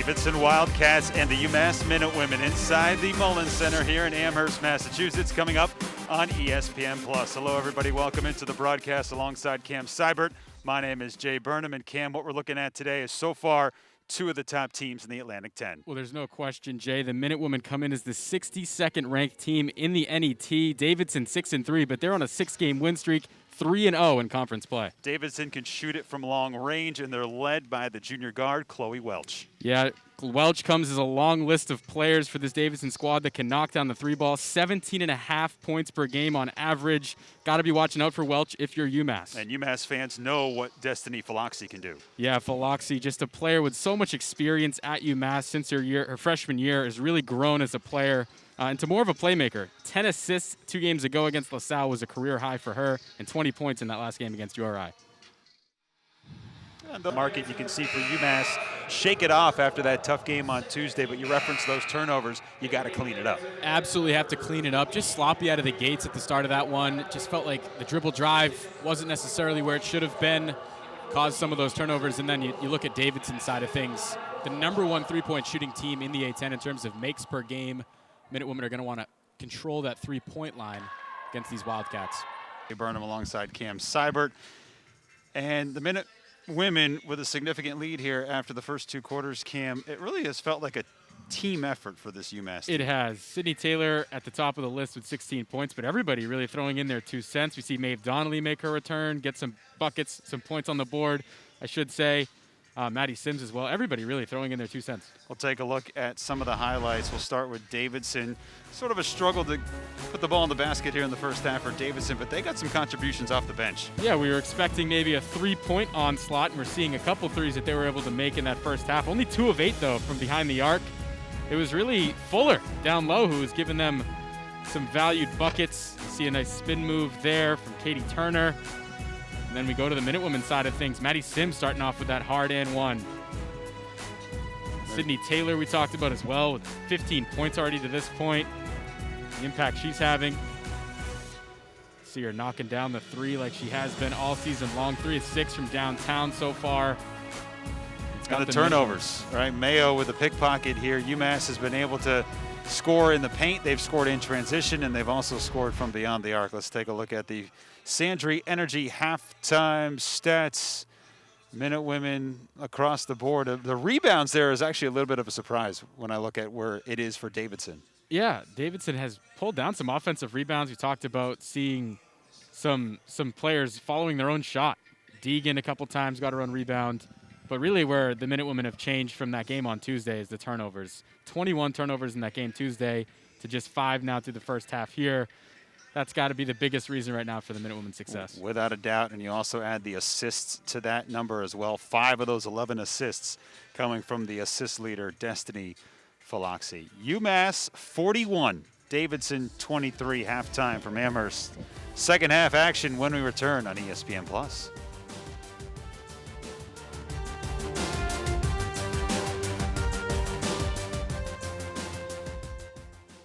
Davidson Wildcats and the UMass Minutewomen inside the Mullins Center here in Amherst, Massachusetts, coming up on ESPN+. Hello, everybody. Welcome into the broadcast alongside Cam Seibert. My name is Jay Burnham, and Cam, what we're looking at today is so far two of the top teams in the Atlantic 10. Well, there's no question, Jay. The Minutewomen come in as the 62nd ranked team in the NET. Davidson 6-3, but they're on a 6-game win streak, 3-0 in conference play. Davidson can shoot it from long range, and they're led by the junior guard, Chloe Welch. Yeah, Welch comes as a long list of players for this Davidson squad that can knock down the three ball. 17.5 points per game on average. Got to be watching out for Welch if you're UMass. And UMass fans know what Destiny Philoxy can do. Yeah, Philoxy, just a player with so much experience at UMass since her freshman year, has really grown as a player into more of a playmaker. 10 assists 2 games ago against LaSalle was a career high for her, and 20 points in that last game against URI. The market you can see for UMass shake it off after that tough game on Tuesday, but you reference those turnovers, you got to clean it up. Absolutely have to clean it up. Just sloppy out of the gates at the start of that one. Just felt like the dribble drive wasn't necessarily where it should have been, caused some of those turnovers. And then you look at Davidson's side of things. The #1 3-point shooting team in the A-10 in terms of makes per game. Minutewomen are going to want to control that 3-point line against these Wildcats. Jay Burnham alongside Cam Seibert. And the Minutewomen with a significant lead here after the first 2 quarters, Cam. It really has felt like a team effort for this UMass team. It has. Sydney Taylor at the top of the list with 16 points, but everybody really throwing in their 2 cents. We see Maeve Donnelly make her return, get some buckets, some points on the board, I should say. Maddie Sims as well. Everybody really throwing in their 2 cents. We'll take a look at some of the highlights. We'll start with Davidson. Sort of a struggle to put the ball in the basket here in the first half for Davidson, but they got some contributions off the bench. Yeah, we were expecting maybe a 3-point onslaught, and we're seeing a couple threes that they were able to make in that first half. Only 2 of 8, though, from behind the arc. It was really Fuller down low who was giving them some valued buckets. See a nice spin move there from Katie Turner. And then we go to the Minutewomen side of things. Maddie Sims starting off with that hard and one. Sydney Taylor we talked about as well with 15 points already to this point. The impact she's having. See her knocking down the 3 like she has been all season long. 3 of 6 from downtown so far. And the turnovers, right? Mayo with the pickpocket here. UMass has been able to score in the paint. They've scored in transition, and they've also scored from beyond the arc. Let's take a look at the Sandry Energy halftime stats. Minutewomen across the board. The rebounds there is actually a little bit of a surprise when I look at where it is for Davidson. Yeah, Davidson has pulled down some offensive rebounds. We talked about seeing some players following their own shot. Deegan a couple times got her own rebound. But really where the Minutewomen have changed from that game on Tuesday is the turnovers. 21 turnovers in that game Tuesday to just 5 now through the first half here. That's got to be the biggest reason right now for the Minutewomen's success. Without a doubt, and you also add the assists to that number as well. 5 of those 11 assists coming from the assist leader, Destiny Philoxy. UMass 41, Davidson 23, halftime from Amherst. Second half action when we return on ESPN+.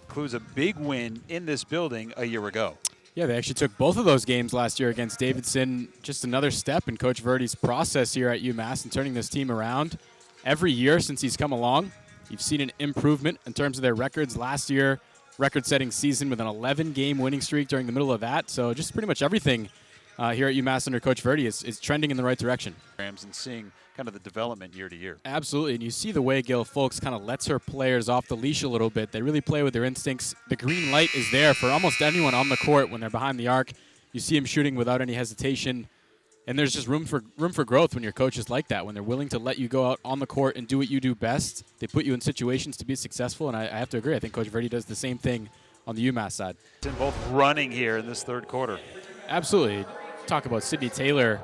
Includes a big win in this building a year ago. Yeah, they actually took both of those games last year against Davidson. Just another step in Coach Verdi's process here at UMass and turning this team around. Every year since he's come along, you've seen an improvement in terms of their records. Last year, record-setting season with an 11-game winning streak during the middle of that. So just pretty much everything here at UMass under Coach Verdi is trending in the right direction. And seeing kind of the development year to year. Absolutely, and you see the way Gail Folks kind of lets her players off the leash a little bit. They really play with their instincts. The green light is there for almost anyone on the court when they're behind the arc. You see them shooting without any hesitation, and there's just room for growth when your coach is like that, when they're willing to let you go out on the court and do what you do best. They put you in situations to be successful, and I have to agree. I think Coach Verdi does the same thing on the UMass side. Both running here in this third quarter. Absolutely. Talk about Sydney Taylor.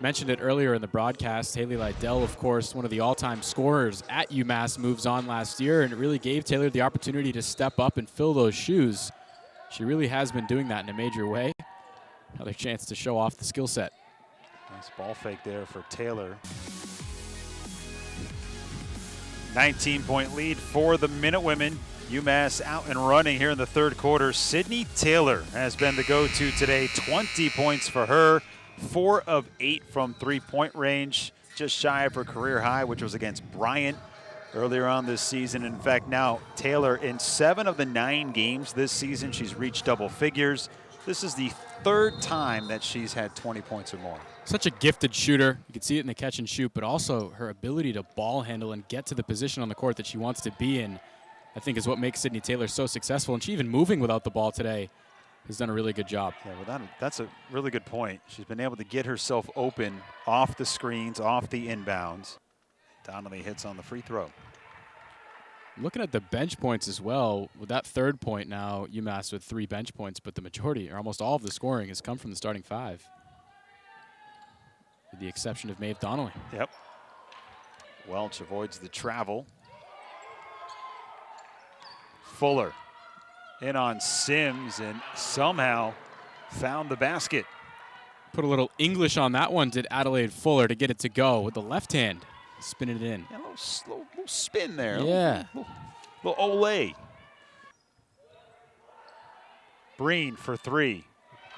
Mentioned it earlier in the broadcast. Haley Lydell, of course, one of the all-time scorers at UMass, moves on last year, and it really gave Taylor the opportunity to step up and fill those shoes. She really has been doing that in a major way. Another chance to show off the skill set. Nice ball fake there for Taylor. 19-point lead for the Minutewomen. UMass out and running here in the third quarter. Sydney Taylor has been the go-to today. 20 points for her. 4 of 8 from 3-point range. Just shy of her career high, which was against Bryant earlier on this season. In fact, now Taylor, in 7 of the 9 games this season, she's reached double figures. This is the 3rd time that she's had 20 points or more. Such a gifted shooter. You can see it in the catch and shoot, but also her ability to ball handle and get to the position on the court that she wants to be in, I think, is what makes Sydney Taylor so successful. And she even moving without the ball today has done a really good job. Yeah, well, that's a really good point. She's been able to get herself open off the screens, off the inbounds. Donnelly hits on the free throw. Looking at the bench points as well, with that 3rd point now, UMass with 3 bench points, but the majority, or almost all of the scoring, has come from the starting 5. With the exception of Maeve Donnelly. Yep. Welch avoids the travel. Fuller in on Sims and somehow found the basket. Put a little English on that one, did Adelaide Fuller, to get it to go with the left hand, spinning it in. Yeah, a little spin there. Yeah. Little Olay. Breen for 3.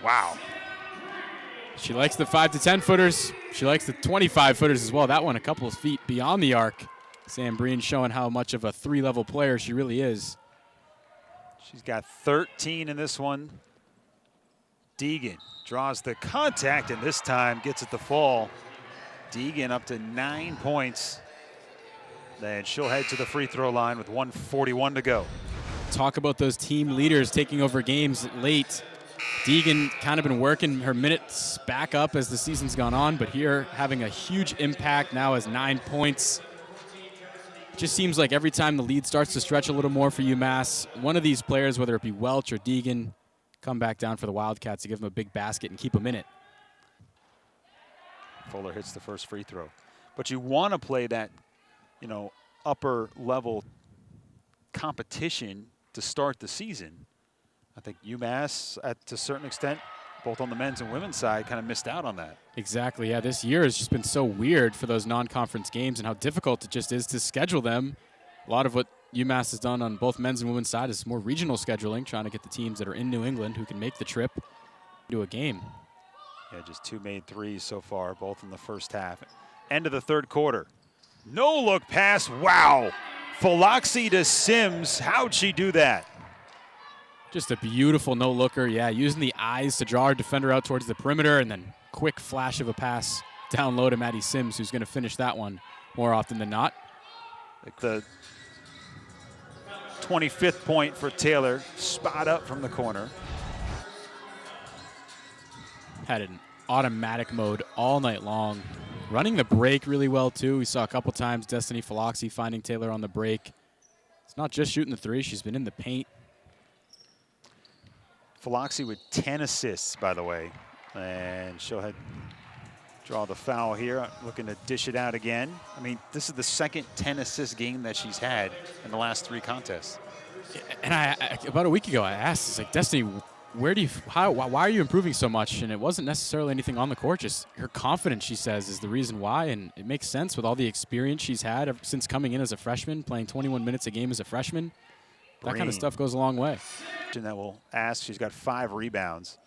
Wow. She likes the 5 to 10 footers. She likes the 25 footers as well. That one a couple of feet beyond the arc. Sam Breen showing how much of a 3-level player she really is. She's got 13 in this one. Deegan draws the contact and this time gets it to fall. Deegan up to 9 points. Then she'll head to the free throw line with 1:41 to go. Talk about those team leaders taking over games late. Deegan kind of been working her minutes back up as the season's gone on, but here having a huge impact now as 9 points. Just seems like every time the lead starts to stretch a little more for UMass, one of these players, whether it be Welch or Deegan, come back down for the Wildcats to give them a big basket and keep them in it. Fuller hits the first free throw. But you want to play that, upper level competition to start the season. I think UMass, to a certain extent, both on the men's and women's side, kind of missed out on that. Exactly, yeah. This year has just been so weird for those non-conference games and how difficult it just is to schedule them. A lot of what UMass has done on both men's and women's side is more regional scheduling, trying to get the teams that are in New England who can make the trip to a game. Yeah, just 2 made threes so far, both in the first half. End of the 3rd quarter. No look pass. Wow. Philoxy to Sims. How'd she do that? Just a beautiful no-looker, yeah, using the eyes to draw our defender out towards the perimeter, and then quick flash of a pass down low to Maddie Sims, who's going to finish that one more often than not. Like the 25th point for Taylor, spot up from the corner. Had it in automatic mode all night long. Running the break really well, too. We saw a couple times Destiny Philoxy finding Taylor on the break. It's not just shooting the 3. She's been in the paint. Philoxy with 10 assists, by the way. And she'll draw the foul here, looking to dish it out again. I mean, this is the second 10-assist game that she's had in the last 3 contests. And I about a week ago, I asked, it's like, Destiny, why are you improving so much? And it wasn't necessarily anything on the court, just her confidence, she says, is the reason why. And it makes sense with all the experience she's had ever since coming in as a freshman, playing 21 minutes a game as a freshman. That kind of stuff goes a long way. That will ask. She's got 5 rebounds,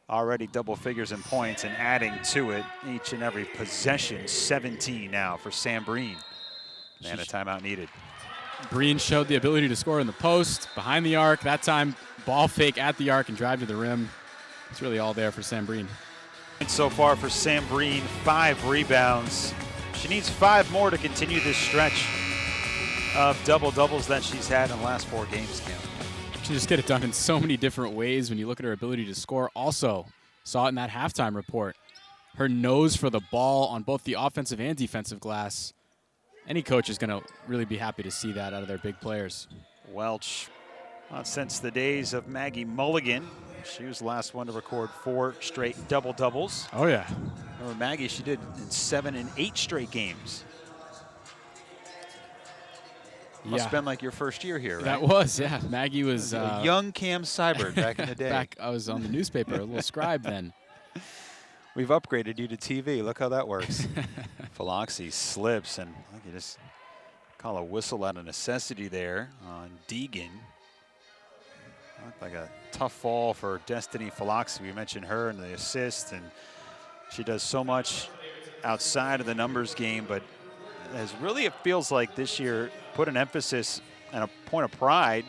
already double figures in points, and adding to it each and every possession. 17 now for Sam Breen. And a timeout needed. Breen showed the ability to score in the post, behind the arc. That time, ball fake at the arc and drive to the rim. It's really all there for Sam Breen. And so far for Sam Breen, 5 rebounds. She needs 5 more to continue this stretch of double-doubles that she's had in the last 4 games, Cam. She just get it done in so many different ways when you look at her ability to score. Also, saw it in that halftime report. Her nose for the ball on both the offensive and defensive glass. Any coach is going to really be happy to see that out of their big players. Welch, not since the days of Maggie Mulligan. She was the last one to record 4 straight double-doubles. Oh, yeah. Remember Maggie, she did in 7 and 8 straight games. Must have been like your first year here, right? That was, yeah. Maggie was young Cam Seibert back in the day. I was on the newspaper, a little scribe then. We've upgraded you to TV. Look how that works. Philoxy slips, and you just call a whistle out of necessity there on Deegan. Looked like a tough fall for Destiny Philoxy. We mentioned her and the assist, and she does so much outside of the numbers game, but has really, it feels like this year, put an emphasis and a point of pride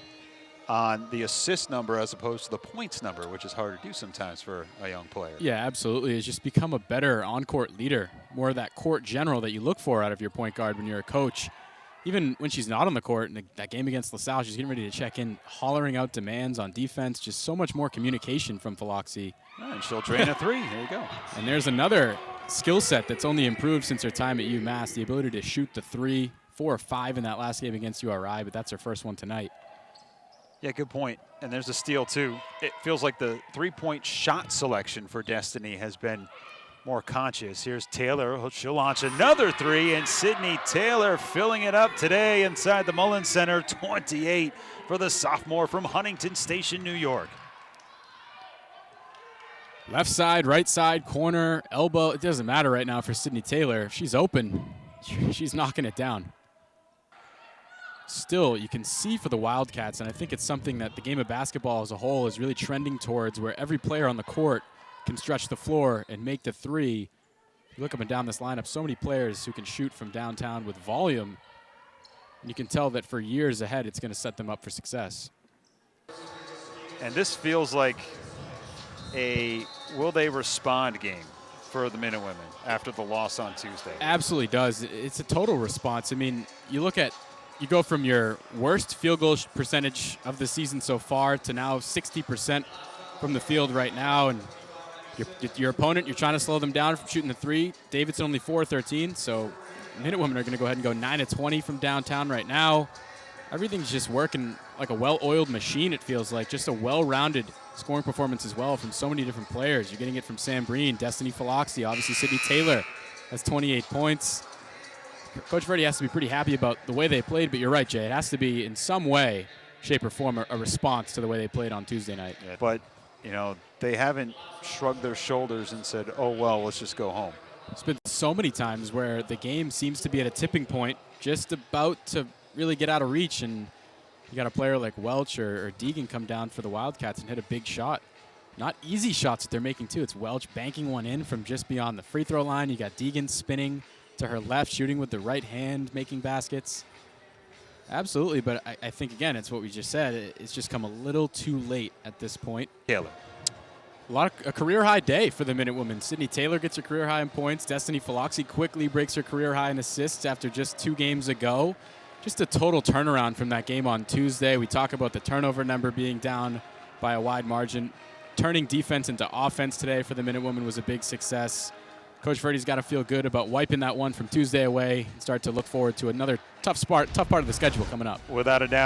on the assist number as opposed to the points number, which is hard to do sometimes for a young player. Yeah, absolutely. It's just become a better on-court leader, more of that court general that you look for out of your point guard when you're a coach. Even when she's not on the court, in that game against LaSalle, she's getting ready to check in, hollering out demands on defense, just so much more communication from Philoxy. And she'll drain a three. There you go. And there's another skill set that's only improved since her time at UMass, the ability to shoot the three, 4 or 5 in that last game against URI, but that's her first one tonight. Yeah, good point. And there's a steal, too. It feels like the three-point shot selection for Destiny has been more conscious. Here's Taylor. She'll launch another three, and Sydney Taylor filling it up today inside the Mullins Center. 28 for the sophomore from Huntington Station, New York. Left side, right side, corner, elbow. It doesn't matter right now for Sydney Taylor. If she's open, she's knocking it down. Still, you can see for the Wildcats, and I think it's something that the game of basketball as a whole is really trending towards, where every player on the court can stretch the floor and make the three. You look up and down this lineup, so many players who can shoot from downtown with volume. And you can tell that for years ahead, it's going to set them up for success. And this feels like a will they respond game for the men and women after the loss on Tuesday. Absolutely does. It's a total response. I mean, you go from your worst field goal percentage of the season so far to now 60% from the field right now. And your opponent, you're trying to slow them down from shooting the three. Davidson only 4-13, so Minutewomen are going to go ahead and go 9-20 from downtown right now. Everything's just working like a well-oiled machine, it feels like. Just a well-rounded scoring performance as well from so many different players. You're getting it from Sam Breen, Destiny Philoxy, obviously Sydney Taylor has 28 points. Coach Verdi has to be pretty happy about the way they played, but you're right, Jay. It has to be in some way, shape, or form a response to the way they played on Tuesday night. Yeah, but, you know, they haven't shrugged their shoulders and said, oh, well, let's just go home. It's been so many times where the game seems to be at a tipping point, just about to really get out of reach, and you got a player like Welch or Deegan come down for the Wildcats and hit a big shot. Not easy shots that they're making, too. It's Welch banking one in from just beyond the free throw line. You got Deegan spinning to her left, shooting with the right hand, making baskets. Absolutely, but I think, again, it's what we just said. It's just come a little too late at this point. Taylor. A career-high day for the Minutewomen. Sydney Taylor gets her career high in points. Destiny Philoxy quickly breaks her career high in assists after just 2 games ago. Just a total turnaround from that game on Tuesday. We talk about the turnover number being down by a wide margin. Turning defense into offense today for the Minutewomen was a big success. Coach Verdi's got to feel good about wiping that one from Tuesday away and start to look forward to another tough part of the schedule coming up. Without a doubt.